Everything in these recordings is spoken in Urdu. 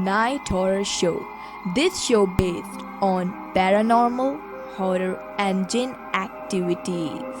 Night Horror Show. This show based on paranormal, horror and jinn activities.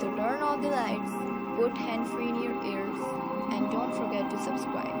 So turn off the lights, put hands free in your ears and don't forget to subscribe.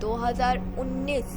2019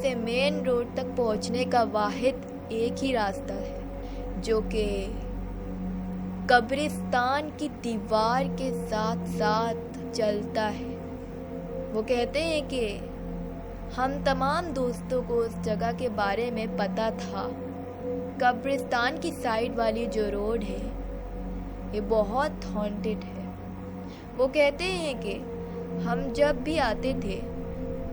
سے مین روڈ تک پہنچنے کا واحد ایک ہی راستہ ہے جو کہ قبرستان کی دیوار کے ساتھ ساتھ چلتا ہے۔ وہ کہتے ہیں کہ ہم تمام دوستوں کو اس جگہ کے بارے میں پتہ تھا۔ قبرستان کی سائیڈ والی جو روڈ ہے یہ بہت ہانٹڈ ہے۔ وہ کہتے ہیں کہ ہم جب بھی آتے تھے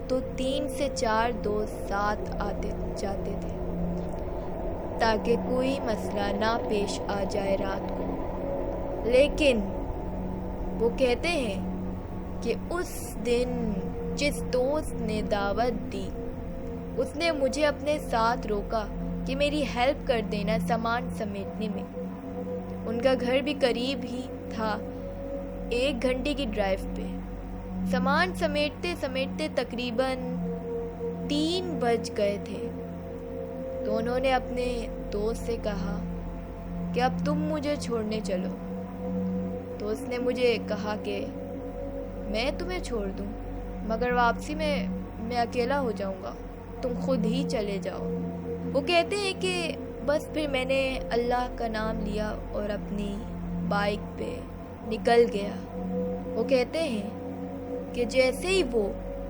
تو 3 سے 4 دوست ساتھ آتے جاتے تھے تاکہ کوئی مسئلہ نہ پیش آ جائے رات کو۔ لیکن وہ کہتے ہیں کہ اس دن جس دوست نے دعوت دی اس نے مجھے اپنے ساتھ روکا کہ میری ہیلپ کر دینا سامان سمیٹنے میں۔ ان کا گھر بھی قریب ہی تھا، 1 گھنٹے کی ڈرائیو پہ۔ سامان سمیٹتے سمیٹتے تقریباً 3 بج گئے تھے تو انہوں نے اپنے دوست سے کہا کہ اب تم مجھے چھوڑنے چلو۔ تو اس نے مجھے کہا کہ میں تمہیں چھوڑ دوں مگر واپسی میں اکیلا ہو جاؤں گا، تم خود ہی چلے جاؤ۔ وہ کہتے ہیں کہ بس پھر میں نے اللہ کا نام لیا اور اپنی بائک پہ نکل گیا۔ وہ کہتے ہیں کہ جیسے ہی وہ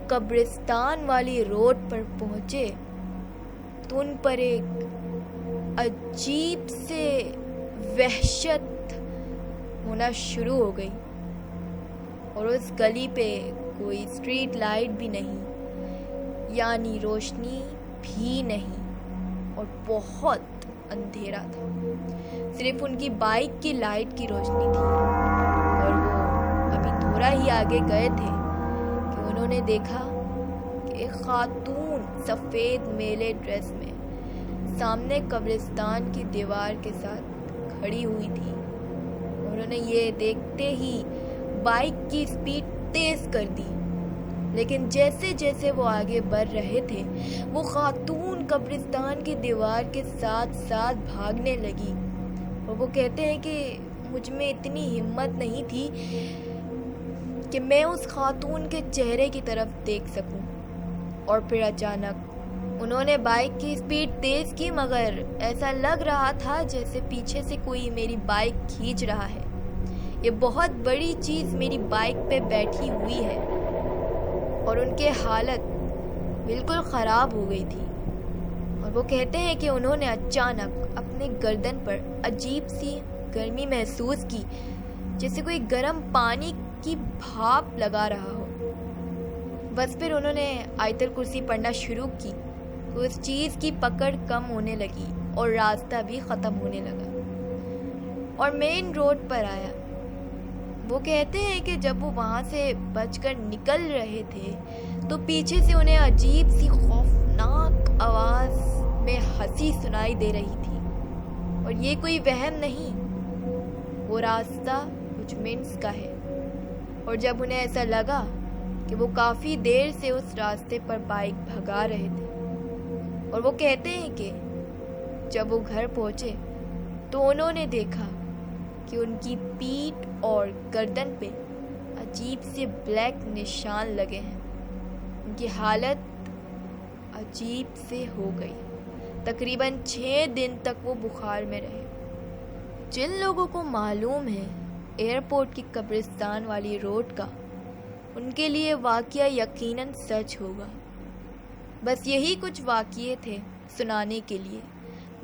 قبرستان والی روڈ پر پہنچے تو ان پر ایک عجیب سے وحشت ہونا شروع ہو گئی، اور اس گلی پہ کوئی اسٹریٹ لائٹ بھی نہیں، یعنی روشنی بھی نہیں، اور بہت اندھیرا تھا، صرف ان کی بائک کی لائٹ کی روشنی تھی۔ اور وہ ابھی تھوڑا ہی آگے گئے تھے کہ انہوں نے دیکھا کہ ایک خاتون سفید میلے ڈریس میں سامنے قبرستان کی دیوار کے ساتھ کھڑی ہوئی تھی۔ انہوں نے یہ دیکھتے ہی بائک کی سپیڈ تیز کر دی، لیکن جیسے جیسے وہ آگے بڑھ رہے تھے وہ خاتون قبرستان کی دیوار کے ساتھ ساتھ بھاگنے لگی۔ اور وہ کہتے ہیں کہ مجھ میں اتنی ہمت نہیں تھی کہ میں اس خاتون کے چہرے کی طرف دیکھ سکوں، اور پھر اچانک انہوں نے بائک کی سپیڈ تیز کی، مگر ایسا لگ رہا تھا جیسے پیچھے سے کوئی میری بائک کھینچ رہا ہے۔ یہ بہت بڑی چیز میری بائک پہ بیٹھی ہوئی ہے، اور ان کے حالت بالکل خراب ہو گئی تھی۔ اور وہ کہتے ہیں کہ انہوں نے اچانک اپنے گردن پر عجیب سی گرمی محسوس کی، جیسے کوئی گرم پانی کی بھاپ لگا رہا ہو۔ بس پھر انہوں نے آیت الکرسی پڑھنا شروع کی تو اس چیز کی پکڑ کم ہونے لگی اور راستہ بھی ختم ہونے لگا اور مین روڈ پر آیا۔ وہ کہتے ہیں کہ جب وہ وہاں سے بچ کر نکل رہے تھے تو پیچھے سے انہیں عجیب سی خوفناک آواز میں ہنسی سنائی دے رہی تھی، اور یہ کوئی وہم نہیں، وہ راستہ کچھ منٹس کا ہے۔ اور جب انہیں ایسا لگا کہ وہ کافی دیر سے اس راستے پر بائک بھگا رہے تھے، اور وہ کہتے ہیں کہ جب وہ گھر پہنچے تو انہوں نے دیکھا کہ ان کی پیٹھ اور گردن پہ عجیب سے بلیک نشان لگے ہیں۔ ان کی حالت عجیب سے ہو گئی۔ تقریباً 6 دن تک وہ بخار میں رہے۔ جن لوگوں کو معلوم ہے ایئرپورٹ کی قبرستان والی روڈ کا، ان کے لیے واقعہ یقیناً سچ ہوگا۔ بس یہی کچھ واقعے تھے سنانے کے لیے۔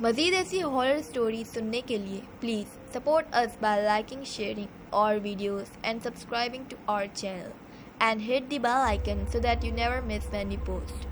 مزید ایسی ہارر سٹوری سننے کے لیے please support us by liking, sharing our videos and subscribing to our channel and hit the bell icon so that you never miss any post.